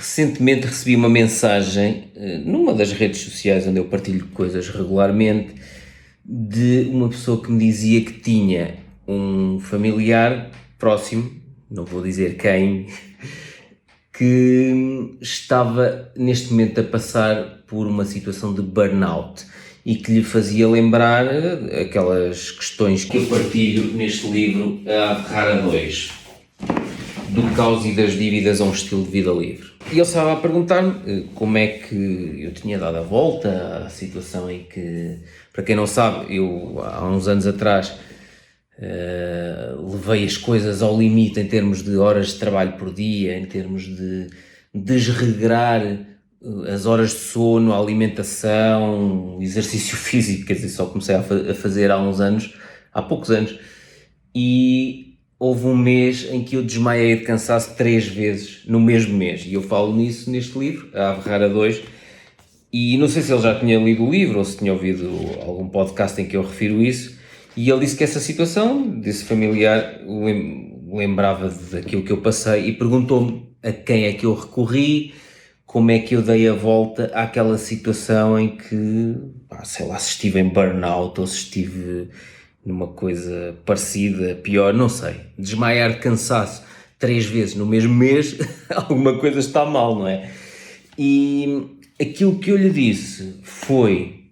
Recentemente recebi uma mensagem numa das redes sociais onde eu partilho coisas regularmente de uma pessoa que me dizia que tinha um familiar próximo, não vou dizer quem, que estava neste momento a passar por uma situação de burnout e que lhe fazia lembrar aquelas questões que eu partilho neste livro, A Ferrara 2, do caos e das dívidas a um estilo de vida livre. E ele estava a perguntar-me como é que eu tinha dado a volta à situação em que, para quem não sabe, eu há uns anos atrás levei as coisas ao limite em termos de horas de trabalho por dia, em termos de desregrar as horas de sono, a alimentação, o exercício físico, quer dizer, só comecei a fazer há poucos anos, e houve um mês em que eu desmaiei de cansaço 3 vezes no mesmo mês, e eu falo nisso neste livro, A Ferrara 2, e não sei se ele já tinha lido o livro ou se tinha ouvido algum podcast em que eu refiro isso, e ele disse que essa situação desse familiar lembrava daquilo que eu passei e perguntou-me a quem é que eu recorri, como é que eu dei a volta àquela situação em que, sei lá, se estive em burnout ou se estive numa coisa parecida, pior, não sei. Desmaiar de cansaço 3 vezes no mesmo mês, alguma coisa está mal, não é? E aquilo que eu lhe disse foi,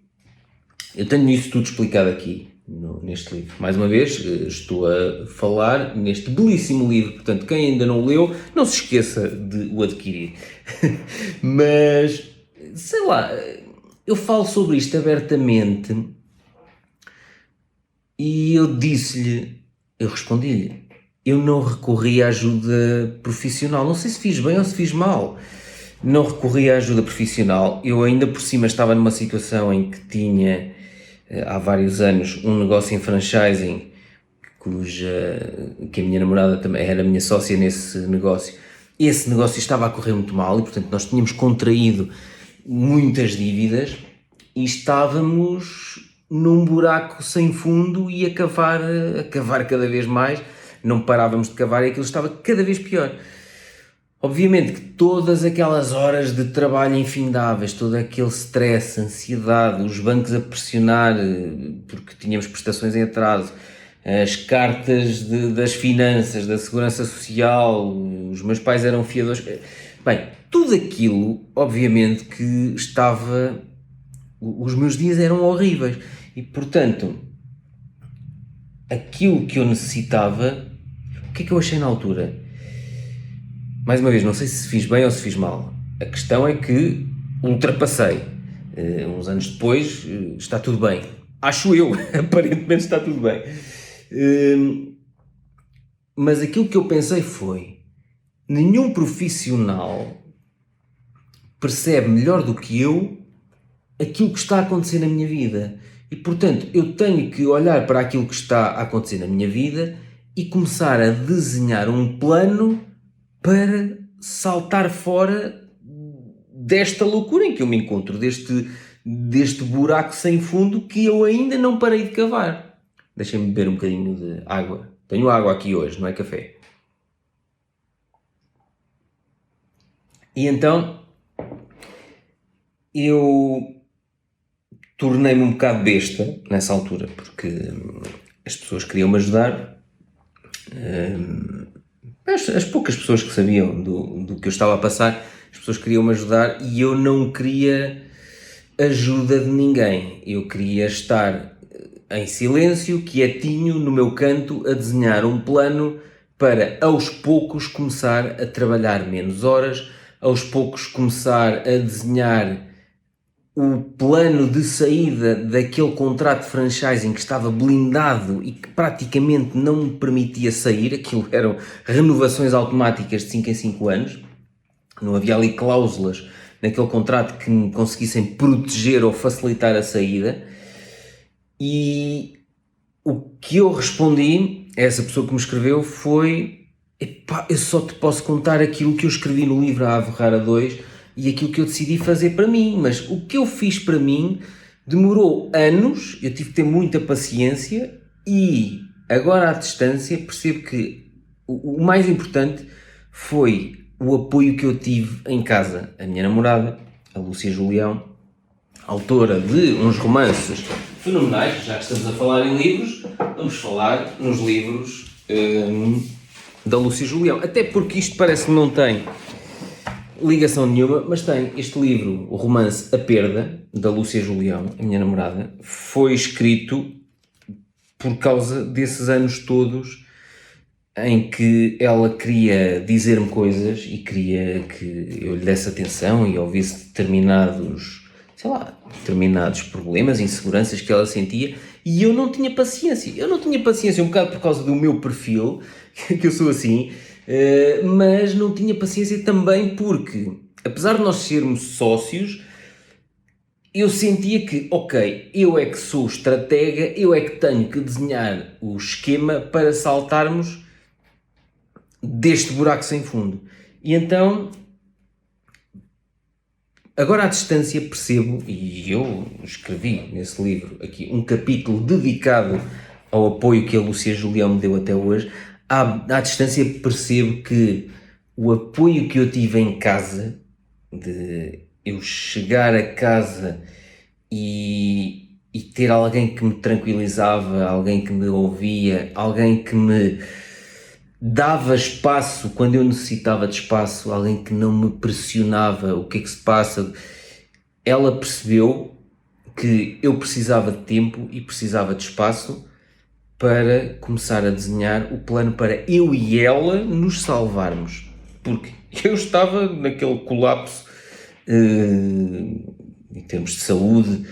eu tenho isso tudo explicado aqui neste livro. Mais uma vez, estou a falar neste belíssimo livro, portanto, quem ainda não o leu, não se esqueça de o adquirir. Mas, sei lá, eu falo sobre isto abertamente e eu respondi-lhe, eu não recorri à ajuda profissional, não sei se fiz bem ou se fiz mal. Não recorri à ajuda profissional, eu ainda por cima estava numa situação em que tinha há vários anos um negócio em franchising que a minha namorada também era minha sócia nesse negócio. Esse negócio estava a correr muito mal e, portanto, nós tínhamos contraído muitas dívidas e estávamos num buraco sem fundo e a cavar cada vez mais, não parávamos de cavar e aquilo estava cada vez pior. Obviamente que todas aquelas horas de trabalho infindáveis, todo aquele stress, ansiedade, os bancos a pressionar porque tínhamos prestações em atraso, as cartas das finanças, da segurança social, os meus pais eram fiadores, bem, tudo aquilo, obviamente que os meus dias eram horríveis e, portanto, aquilo que eu necessitava, o que é que eu achei na altura? Mais uma vez, não sei se fiz bem ou se fiz mal. A questão é que ultrapassei. Uns anos depois, está tudo bem. Acho eu, aparentemente está tudo bem. Mas aquilo que eu pensei foi, nenhum profissional percebe melhor do que eu aquilo que está a acontecer na minha vida. E, portanto, eu tenho que olhar para aquilo que está a acontecer na minha vida e começar a desenhar um plano para saltar fora desta loucura em que eu me encontro, deste buraco sem fundo que eu ainda não parei de cavar. Deixem-me beber um bocadinho de água. Tenho água aqui hoje, não é café. E então, eu tornei-me um bocado besta nessa altura, porque as pessoas queriam-me ajudar. As poucas pessoas que sabiam do que eu estava a passar, as pessoas queriam-me ajudar e eu não queria ajuda de ninguém. Eu queria estar em silêncio, quietinho, no meu canto, a desenhar um plano para, aos poucos, começar a trabalhar menos horas, aos poucos começar a desenhar o plano de saída daquele contrato de franchising que estava blindado e que praticamente não me permitia sair. Aquilo eram renovações automáticas de 5 em 5 anos, não havia ali cláusulas naquele contrato que me conseguissem proteger ou facilitar a saída. E o que eu respondi a essa pessoa que me escreveu foi: eu só te posso contar aquilo que eu escrevi no livro A Ferrara 2 e aquilo que eu decidi fazer para mim, mas o que eu fiz para mim demorou anos, eu tive que ter muita paciência e agora à distância percebo que o mais importante foi o apoio que eu tive em casa. A minha namorada, a Lúcia Julião, autora de uns romances fenomenais. Já que estamos a falar em livros, vamos falar nos livros da Lúcia Julião. Até porque isto parece que não tem ligação nenhuma, mas tem este livro, o romance A Perda, da Lúcia Julião, a minha namorada, foi escrito por causa desses anos todos em que ela queria dizer-me coisas e queria que eu lhe desse atenção e ouvisse determinados problemas, inseguranças que ela sentia, e eu não tinha paciência. Um bocado por causa do meu perfil, que eu sou assim, mas não tinha paciência também porque, apesar de nós sermos sócios, eu sentia que, ok, eu é que sou estratega, eu é que tenho que desenhar o esquema para saltarmos deste buraco sem fundo. E então, agora à distância percebo, e eu escrevi nesse livro aqui um capítulo dedicado ao apoio que a Lúcia Julião me deu até hoje, à distância percebo que o apoio que eu tive em casa, de eu chegar a casa e ter alguém que me tranquilizava, alguém que me ouvia, alguém que me dava espaço quando eu necessitava de espaço, alguém que não me pressionava, o que é que se passa. Ela percebeu que eu precisava de tempo e precisava de espaço para começar a desenhar o plano para eu e ela nos salvarmos, porque eu estava naquele colapso em termos de saúde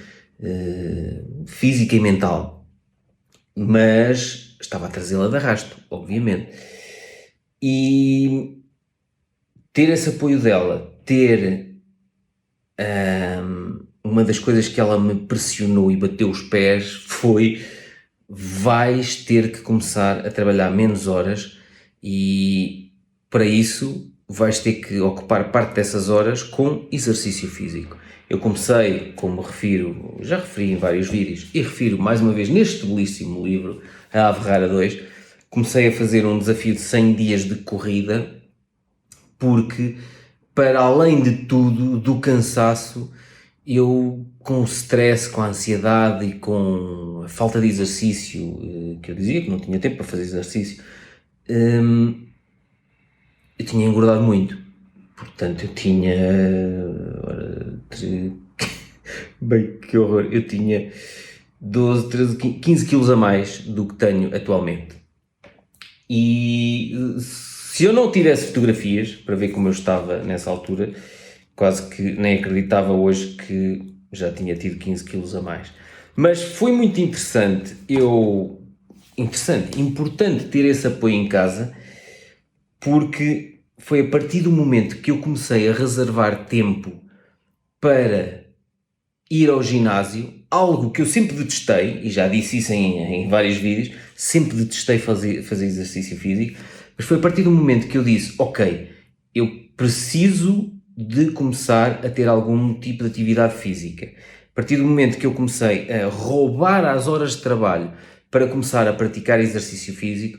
física e mental, mas estava a trazê-la de arrasto, obviamente. E ter esse apoio dela, ter uma das coisas que ela me pressionou e bateu os pés foi: vais ter que começar a trabalhar menos horas e para isso vais ter que ocupar parte dessas horas com exercício físico. Eu comecei, como refiro, já referi em vários vídeos e refiro mais uma vez neste belíssimo livro, A Ave Rara 2, comecei a fazer um desafio de 100 dias de corrida, porque para além de tudo, do cansaço, eu com o stress, com a ansiedade e com a falta de exercício, que eu dizia que não tinha tempo para fazer exercício, eu tinha engordado muito. Portanto, eu tinha... Bem, que horror! Eu tinha 12, 13, 15 quilos a mais do que tenho atualmente. E se eu não tivesse fotografias para ver como eu estava nessa altura, quase que nem acreditava hoje que já tinha tido 15 quilos a mais. Mas foi muito importante ter esse apoio em casa, porque foi a partir do momento que eu comecei a reservar tempo para ir ao ginásio, algo que eu sempre detestei, e já disse isso em vários vídeos, sempre detestei fazer exercício físico, mas foi a partir do momento que eu disse, ok, eu preciso de começar a ter algum tipo de atividade física. A partir do momento que eu comecei a roubar as horas de trabalho para começar a praticar exercício físico,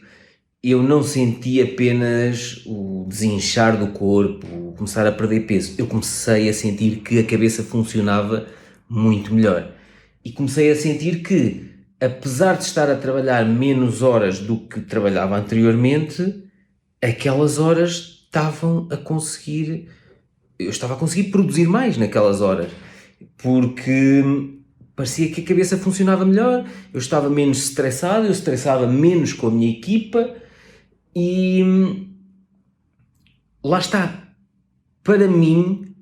eu não senti apenas o desinchar do corpo, o começar a perder peso. Eu comecei a sentir que a cabeça funcionava muito melhor. E comecei a sentir que, apesar de estar a trabalhar menos horas do que trabalhava anteriormente, aquelas horas eu estava a conseguir produzir mais naquelas horas, porque parecia que a cabeça funcionava melhor, eu estava menos estressado, eu estressava menos com a minha equipa e lá está. Para mim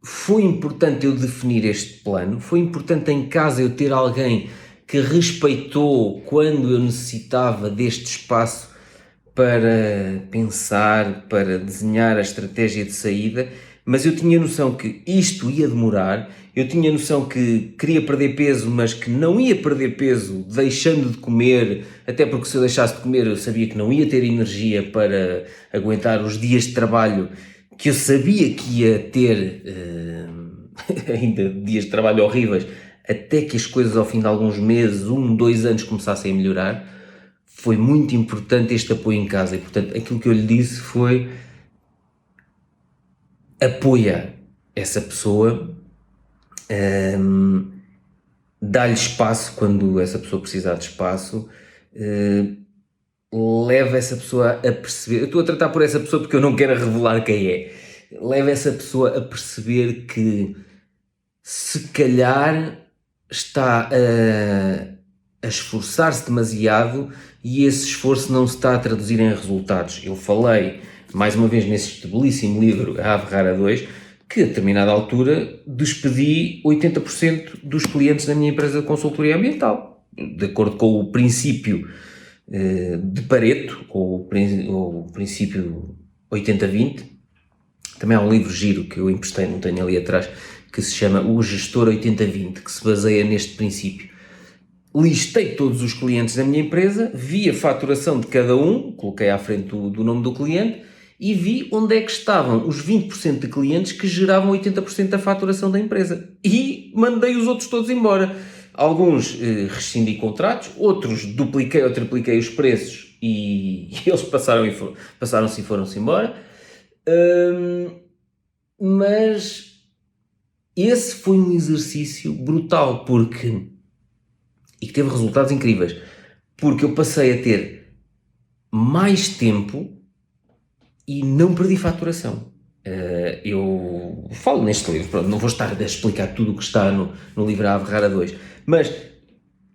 foi importante eu definir este plano, foi importante em casa eu ter alguém que respeitou quando eu necessitava deste espaço para pensar, para desenhar a estratégia de saída, mas eu tinha noção que isto ia demorar, eu tinha noção que queria perder peso, mas que não ia perder peso deixando de comer, até porque se eu deixasse de comer eu sabia que não ia ter energia para aguentar os dias de trabalho que eu sabia que ia ter, ainda dias de trabalho horríveis, até que as coisas ao fim de alguns meses, 1, 2 anos começassem a melhorar. Foi muito importante este apoio em casa e, portanto, aquilo que eu lhe disse foi: apoia essa pessoa, dá-lhe espaço quando essa pessoa precisar de espaço, leva essa pessoa a perceber, eu estou a tratar por essa pessoa porque eu não quero revelar quem é, leva essa pessoa a perceber que se calhar está a esforçar-se demasiado e esse esforço não se está a traduzir em resultados. Eu falei, mais uma vez, nesse belíssimo livro, A Ave Rara 2, que a determinada altura despedi 80% dos clientes da minha empresa de consultoria ambiental, de acordo com o princípio de Pareto, ou o princípio 80-20. Também há um livro giro que eu emprestei, não tenho ali atrás, que se chama O Gestor 80-20, que se baseia neste princípio. Listei todos os clientes da minha empresa, vi a faturação de cada um, coloquei à frente do nome do cliente e vi onde é que estavam os 20% de clientes que geravam 80% da faturação da empresa. E mandei os outros todos embora. Alguns rescindi contratos, outros dupliquei ou tripliquei os preços e eles passaram-se e foram-se embora. Mas esse foi um exercício brutal e que teve resultados incríveis, porque eu passei a ter mais tempo e não perdi faturação. Eu falo neste livro, pronto, não vou estar a explicar tudo o que está no livro A Ave Rara 2, mas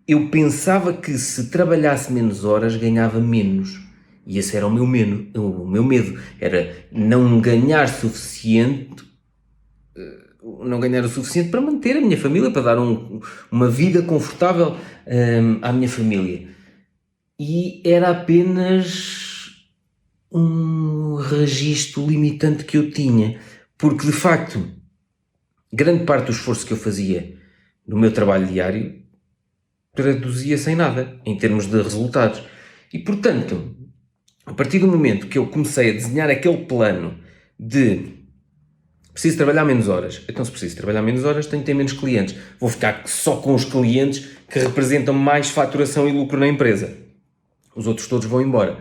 eu pensava que se trabalhasse menos horas ganhava menos, e esse era o meu medo era não ganhar o suficiente para manter a minha família, para dar uma vida confortável à minha família. E era apenas um registro limitante que eu tinha, porque de facto, grande parte do esforço que eu fazia no meu trabalho diário traduzia-se em nada, em termos de resultados. E portanto, a partir do momento que eu comecei a desenhar aquele plano de preciso trabalhar menos horas. Então, se preciso trabalhar menos horas, tenho que ter menos clientes. Vou ficar só com os clientes que representam mais faturação e lucro na empresa. Os outros todos vão embora.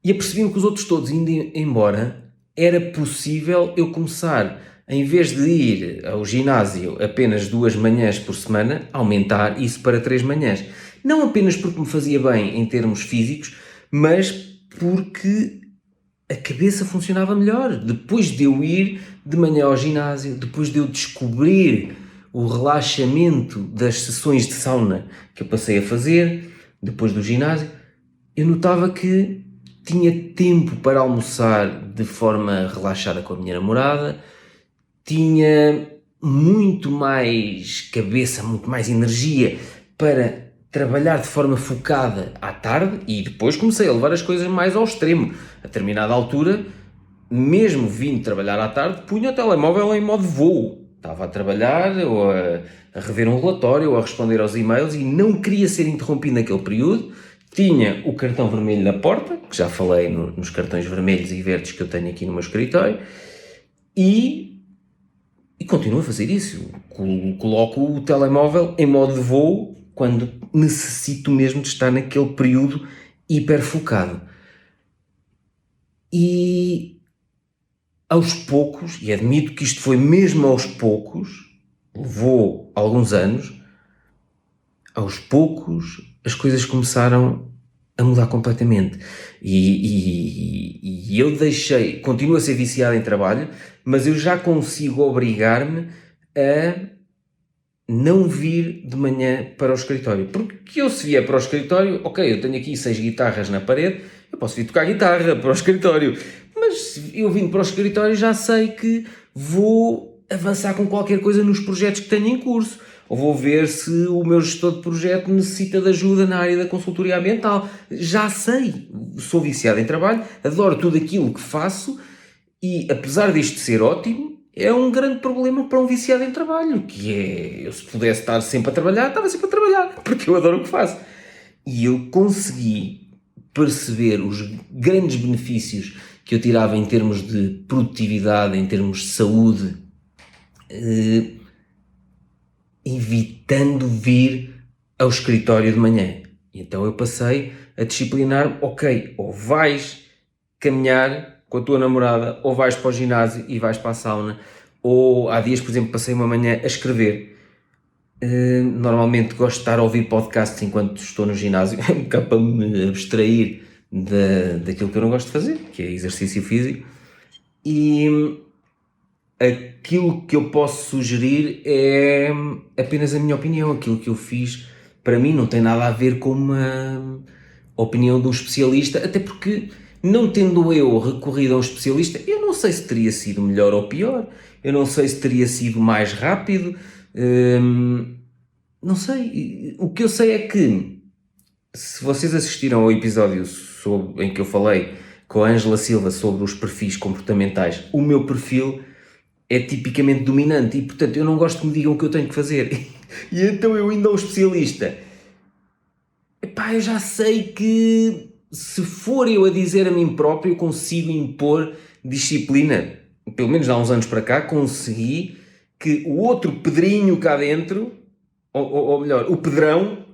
E apercebi-me que os outros todos indo embora, era possível eu começar, em vez de ir ao ginásio apenas 2 manhãs por semana, aumentar isso para 3 manhãs. Não apenas porque me fazia bem em termos físicos, mas porque a cabeça funcionava melhor. Depois de eu ir de manhã ao ginásio, depois de eu descobrir o relaxamento das sessões de sauna que eu passei a fazer, depois do ginásio, eu notava que tinha tempo para almoçar de forma relaxada com a minha namorada, tinha muito mais cabeça, muito mais energia para trabalhar de forma focada à tarde, e depois comecei a levar as coisas mais ao extremo. A determinada altura, mesmo vindo trabalhar à tarde, punha o telemóvel em modo voo. Estava a trabalhar, ou a rever um relatório, ou a responder aos e-mails, e não queria ser interrompido naquele período. Tinha o cartão vermelho na porta, que já falei nos cartões vermelhos e verdes que eu tenho aqui no meu escritório, e continuo a fazer isso. Coloco o telemóvel em modo de voo quando necessito mesmo de estar naquele período hiper focado. E aos poucos, e admito que isto foi mesmo aos poucos, levou alguns anos, aos poucos as coisas começaram a mudar completamente. E eu continuo a ser viciado em trabalho, mas eu já consigo obrigar-me a não vir de manhã para o escritório. Porque eu, se vier para o escritório, ok, eu tenho aqui 6 guitarras na parede, eu posso vir tocar guitarra para o escritório, mas eu vindo para o escritório já sei que vou avançar com qualquer coisa nos projetos que tenho em curso, ou vou ver se o meu gestor de projeto necessita de ajuda na área da consultoria ambiental. Já sei, sou viciado em trabalho, adoro tudo aquilo que faço e, apesar disto ser ótimo, é um grande problema para um viciado em trabalho, que é, eu se pudesse estar sempre a trabalhar, estava sempre a trabalhar, porque eu adoro o que faço. E eu consegui perceber os grandes benefícios que eu tirava em termos de produtividade, em termos de saúde, evitando vir ao escritório de manhã. Então eu passei a disciplinar, ok, ou vais caminhar com a tua namorada, ou vais para o ginásio e vais para a sauna, ou há dias, por exemplo, passei uma manhã a escrever. Normalmente gosto de estar a ouvir podcasts enquanto estou no ginásio, um bocado para me abstrair daquilo que eu não gosto de fazer, que é exercício físico. E aquilo que eu posso sugerir é apenas a minha opinião. Aquilo que eu fiz, para mim, não tem nada a ver com uma opinião de um especialista, até porque, não tendo eu recorrido a um especialista, eu não sei se teria sido melhor ou pior, eu não sei se teria sido mais rápido, não sei. O que eu sei é que, se vocês assistiram ao episódio em que eu falei com a Ângela Silva sobre os perfis comportamentais, o meu perfil é tipicamente dominante e, portanto, eu não gosto que me digam o que eu tenho que fazer. E então eu indo ao especialista, epá, eu já sei que se for eu a dizer a mim próprio, eu consigo impor disciplina. Pelo menos há uns anos para cá, consegui que o outro Pedrinho cá dentro, ou melhor, o Pedrão,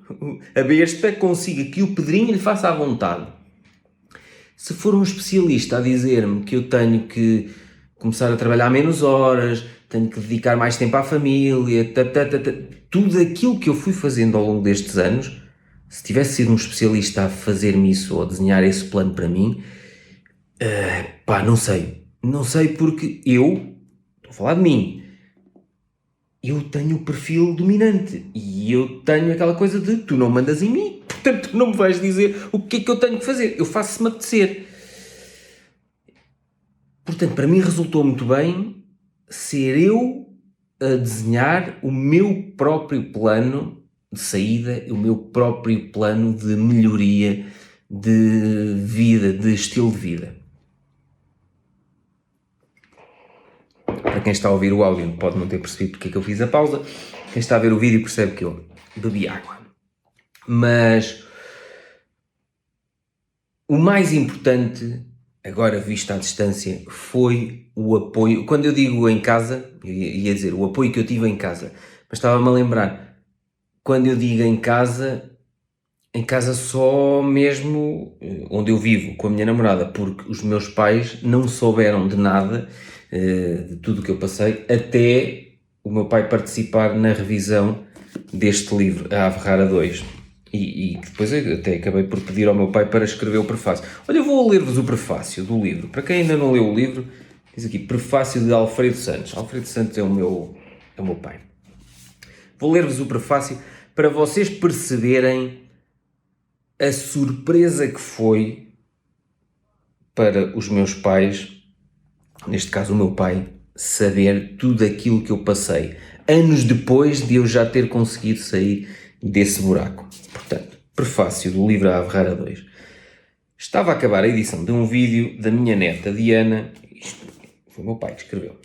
a besta, consiga que o Pedrinho lhe faça à vontade. Se for um especialista a dizer-me que eu tenho que começar a trabalhar menos horas, tenho que dedicar mais tempo à família, tudo aquilo que eu fui fazendo ao longo destes anos, se tivesse sido um especialista a fazer-me isso ou a desenhar esse plano para mim, não sei. Não sei porque estou a falar de mim, eu tenho o perfil dominante e eu tenho aquela coisa de tu não mandas em mim, portanto tu não me vais dizer o que é que eu tenho que fazer, eu faço se me apetecer. Portanto, para mim resultou muito bem ser eu a desenhar o meu próprio plano de saída, o meu próprio plano de melhoria de vida, de estilo de vida. Para quem está a ouvir o áudio pode não ter percebido porque é que eu fiz a pausa, quem está a ver o vídeo percebe que eu bebi água. Mas o mais importante, agora visto à distância, foi o apoio. Quando eu digo em casa, eu ia dizer o apoio que eu tive em casa, mas estava-me a lembrar, quando eu digo em casa só mesmo onde eu vivo com a minha namorada, porque os meus pais não souberam de nada, de tudo o que eu passei, até o meu pai participar na revisão deste livro, A Ave Rara 2. E depois eu até acabei por pedir ao meu pai para escrever o prefácio. Olha, eu vou ler-vos o prefácio do livro. Para quem ainda não leu o livro, diz aqui, prefácio de Alfredo Santos. Alfredo Santos é o meu pai. Vou ler-vos o prefácio para vocês perceberem a surpresa que foi para os meus pais, neste caso o meu pai, saber tudo aquilo que eu passei, anos depois de eu já ter conseguido sair desse buraco. Portanto, prefácio do livro A Ave Rara 2. Estava a acabar a edição de um vídeo da minha neta Diana, isto foi o meu pai que escreveu,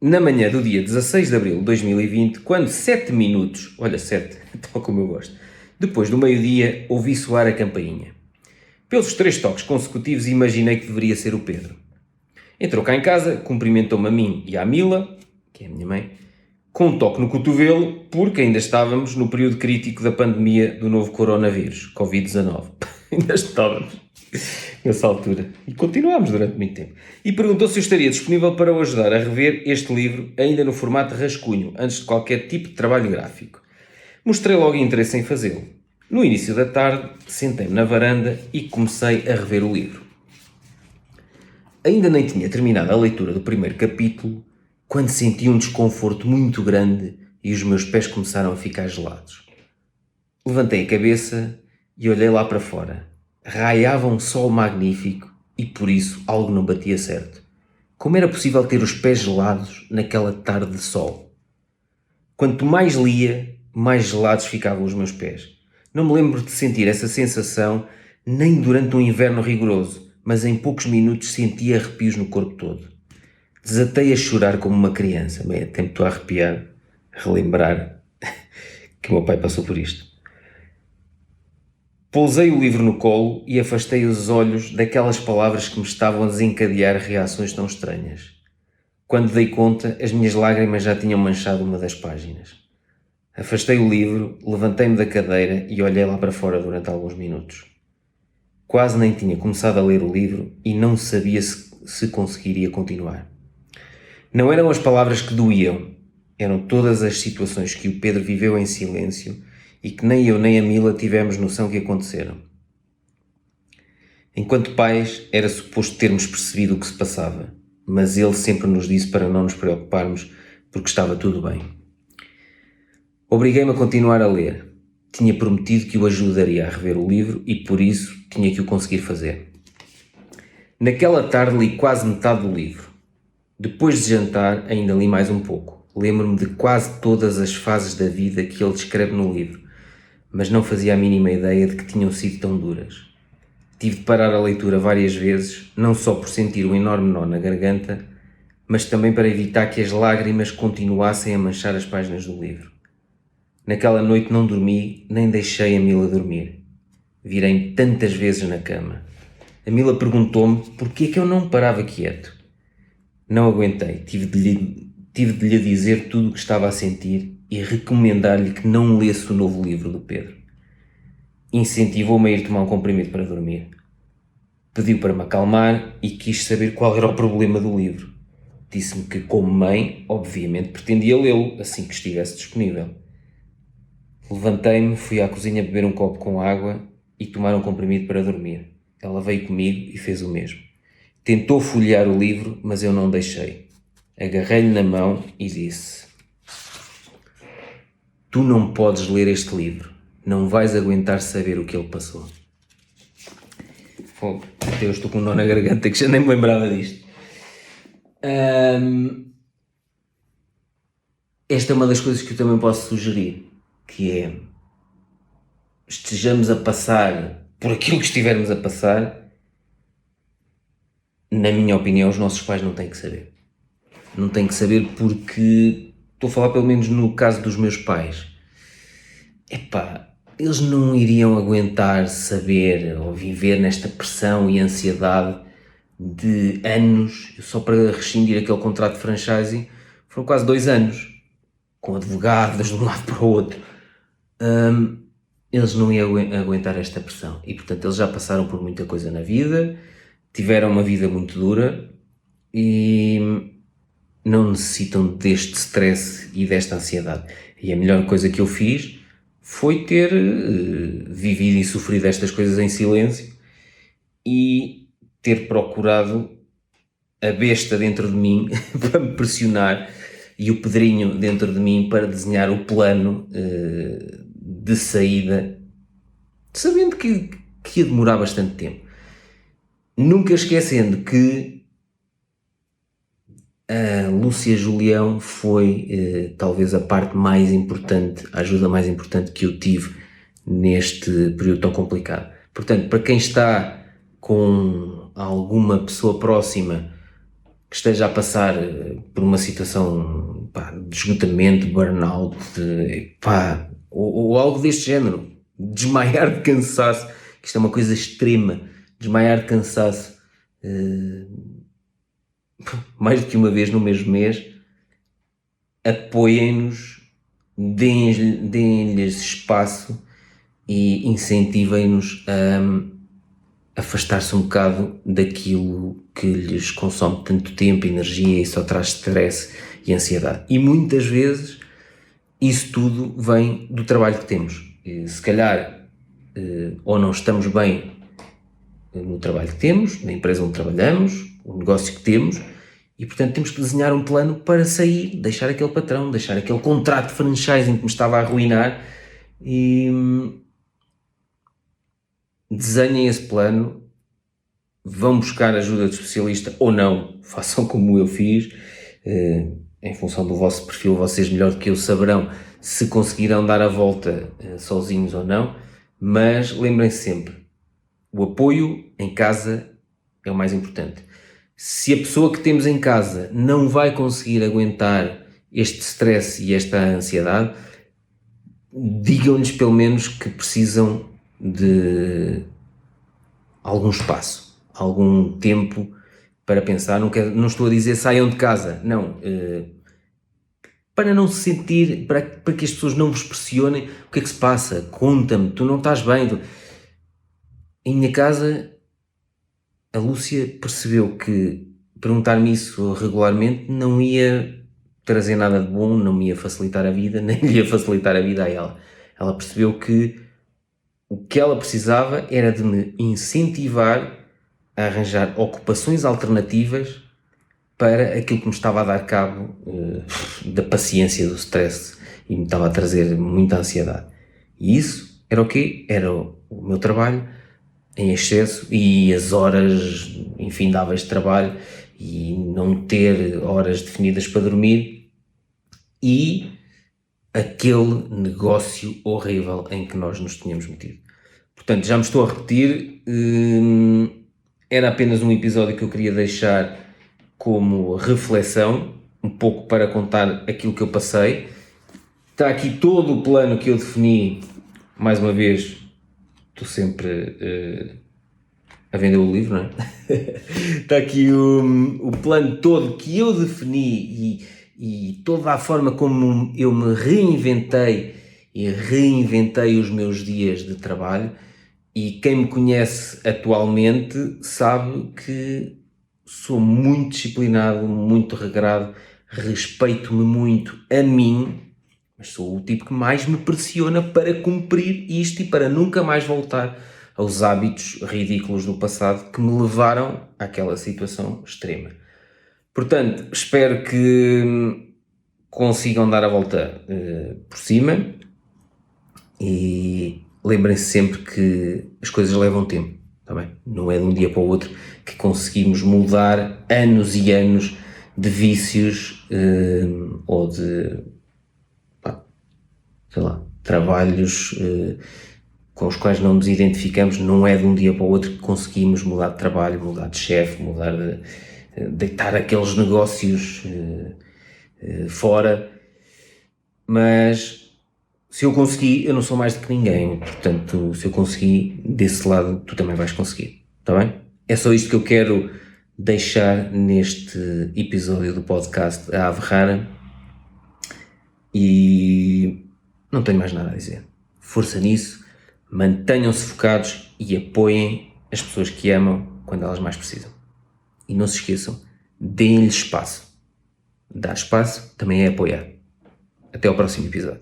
na manhã do dia 16 de abril de 2020, quando 7 minutos, olha 7, tal como eu gosto, depois do meio-dia, ouvi soar a campainha. Pelos 3 toques consecutivos imaginei que deveria ser o Pedro. Entrou cá em casa, cumprimentou-me a mim e à Mila, que é a minha mãe, com um toque no cotovelo, porque ainda estávamos no período crítico da pandemia do novo coronavírus, Covid-19. Ainda estávamos nessa altura. E continuámos durante muito tempo. E perguntou se eu estaria disponível para o ajudar a rever este livro, ainda no formato rascunho, antes de qualquer tipo de trabalho gráfico. Mostrei logo interesse em fazê-lo. No início da tarde, sentei-me na varanda e comecei a rever o livro. Ainda nem tinha terminado a leitura do primeiro capítulo, quando senti um desconforto muito grande e os meus pés começaram a ficar gelados. Levantei a cabeça e olhei lá para fora. Raiava um sol magnífico e por isso algo não batia certo. Como era possível ter os pés gelados naquela tarde de sol? Quanto mais lia, mais gelados ficavam os meus pés. Não me lembro de sentir essa sensação nem durante um inverno rigoroso, mas em poucos minutos senti arrepios no corpo todo. Desatei a chorar como uma criança. Bem, até me estou a arrepiar, a relembrar que o meu pai passou por isto. Pousei o livro no colo e afastei os olhos daquelas palavras que me estavam a desencadear reações tão estranhas. Quando dei conta, as minhas lágrimas já tinham manchado uma das páginas. Afastei o livro, levantei-me da cadeira e olhei lá para fora durante alguns minutos. Quase nem tinha começado a ler o livro e não sabia se conseguiria continuar. Não eram as palavras que doíam, eram todas as situações que o Pedro viveu em silêncio e que nem eu nem a Mila tivemos noção que aconteceram. Enquanto pais, era suposto termos percebido o que se passava, mas ele sempre nos disse para não nos preocuparmos porque estava tudo bem. Obriguei-me a continuar a ler. Tinha prometido que o ajudaria a rever o livro e por isso tinha que o conseguir fazer. Naquela tarde li quase metade do livro. Depois de jantar, ainda li mais um pouco. Lembro-me de quase todas as fases da vida que ele descreve no livro, mas não fazia a mínima ideia de que tinham sido tão duras. Tive de parar a leitura várias vezes, não só por sentir um enorme nó na garganta, mas também para evitar que as lágrimas continuassem a manchar as páginas do livro. Naquela noite não dormi, nem deixei a Mila dormir. Virei-me tantas vezes na cama. A Mila perguntou-me porquê é que eu não parava quieto. Não aguentei, tive de lhe dizer tudo o que estava a sentir e recomendar-lhe que não lesse o novo livro do Pedro. Incentivou-me a ir tomar um comprimido para dormir. Pediu para me acalmar e quis saber qual era o problema do livro. Disse-me que, como mãe, obviamente pretendia lê-lo assim que estivesse disponível. Levantei-me, fui à cozinha beber um copo com água e tomar um comprimido para dormir. Ela veio comigo e fez o mesmo. Tentou folhear o livro, mas eu não deixei. Agarrei-lhe na mão e disse: Tu não podes ler este livro. Não vais aguentar saber o que ele passou. Fogo, até eu estou com um nó na garganta que já nem me lembrava disto. Esta é uma das coisas que eu também posso sugerir, que é: estejamos a passar por aquilo que estivermos a passar, na minha opinião, os nossos pais não têm que saber. Não têm que saber porque, estou a falar pelo menos no caso dos meus pais, eles não iriam aguentar saber ou viver nesta pressão e ansiedade de anos, só para rescindir aquele contrato de franchising, foram quase 2 anos, com advogados de um lado para o outro. Eles não iam aguentar esta pressão e, portanto, eles já passaram por muita coisa na vida, tiveram uma vida muito dura e não necessitam deste stress e desta ansiedade. E a melhor coisa que eu fiz foi ter vivido e sofrido estas coisas em silêncio e ter procurado a besta dentro de mim para me pressionar e o Pedrinho dentro de mim para desenhar o plano de saída, sabendo que ia demorar bastante tempo. Nunca esquecendo que a Lúcia Julião foi talvez a parte mais importante, a ajuda mais importante que eu tive neste período tão complicado. Portanto, para quem está com alguma pessoa próxima que esteja a passar por uma situação de esgotamento, burnout, ou algo deste género, desmaiar de cansaço, que isto é uma coisa extrema, desmaiar de cansaço, mais do que uma vez no mesmo mês, apoiem-nos, deem-lhes espaço e incentivem-nos a afastar-se um bocado daquilo que lhes consome tanto tempo, energia e só traz stress e ansiedade. E muitas vezes isso tudo vem do trabalho que temos. E, se calhar, ou não estamos bem no trabalho que temos, na empresa onde trabalhamos, o negócio que temos, e portanto temos que desenhar um plano para sair, deixar aquele patrão, deixar aquele contrato de franchising que me estava a arruinar e desenhem esse plano, vão buscar ajuda de especialista ou não, façam como eu fiz, em função do vosso perfil, vocês melhor do que eu saberão se conseguirão dar a volta sozinhos ou não, mas lembrem-se sempre, o apoio em casa é o mais importante. Se a pessoa que temos em casa não vai conseguir aguentar este stress e esta ansiedade, digam-lhes pelo menos que precisam de algum espaço, algum tempo para pensar. Não estou a dizer saiam de casa, não. Para não se sentir, para que as pessoas não vos pressionem. O que é que se passa? Conta-me, tu não estás bem. Em minha casa, a Lúcia percebeu que perguntar-me isso regularmente não ia trazer nada de bom, não me ia facilitar a vida, nem lhe ia facilitar a vida a ela. Ela percebeu que o que ela precisava era de me incentivar a arranjar ocupações alternativas para aquilo que me estava a dar cabo da paciência, do stress, e me estava a trazer muita ansiedade. E isso era o quê? Era o meu trabalho em excesso e as horas infindáveis de trabalho e não ter horas definidas para dormir e aquele negócio horrível em que nós nos tínhamos metido. Portanto, já me estou a repetir, era apenas um episódio que eu queria deixar como reflexão, um pouco para contar aquilo que eu passei. Está aqui todo o plano que eu defini, mais uma vez, estou sempre a vender o livro, não é? Está aqui o plano todo que eu defini e toda a forma como eu me reinventei e reinventei os meus dias de trabalho. E quem me conhece atualmente sabe que sou muito disciplinado, muito regrado, respeito-me muito a mim, mas sou o tipo que mais me pressiona para cumprir isto e para nunca mais voltar aos hábitos ridículos do passado que me levaram àquela situação extrema. Portanto, espero que consigam dar a volta por cima e lembrem-se sempre que as coisas levam tempo, tá bem? Não é de um dia para o outro que conseguimos mudar anos e anos de vícios ou de, sei lá, trabalhos com os quais não nos identificamos. Não é de um dia para o outro que conseguimos mudar de trabalho, mudar de chefe, mudar de deitar aqueles negócios fora, mas se eu consegui, eu não sou mais do que ninguém, portanto, se eu consegui, desse lado tu também vais conseguir, está bem? É só isto que eu quero deixar neste episódio do podcast A Ave Rara e não tenho mais nada a dizer. Força nisso, mantenham-se focados e apoiem as pessoas que amam quando elas mais precisam. E não se esqueçam, deem-lhes espaço. Dar espaço também é apoiar. Até ao próximo episódio.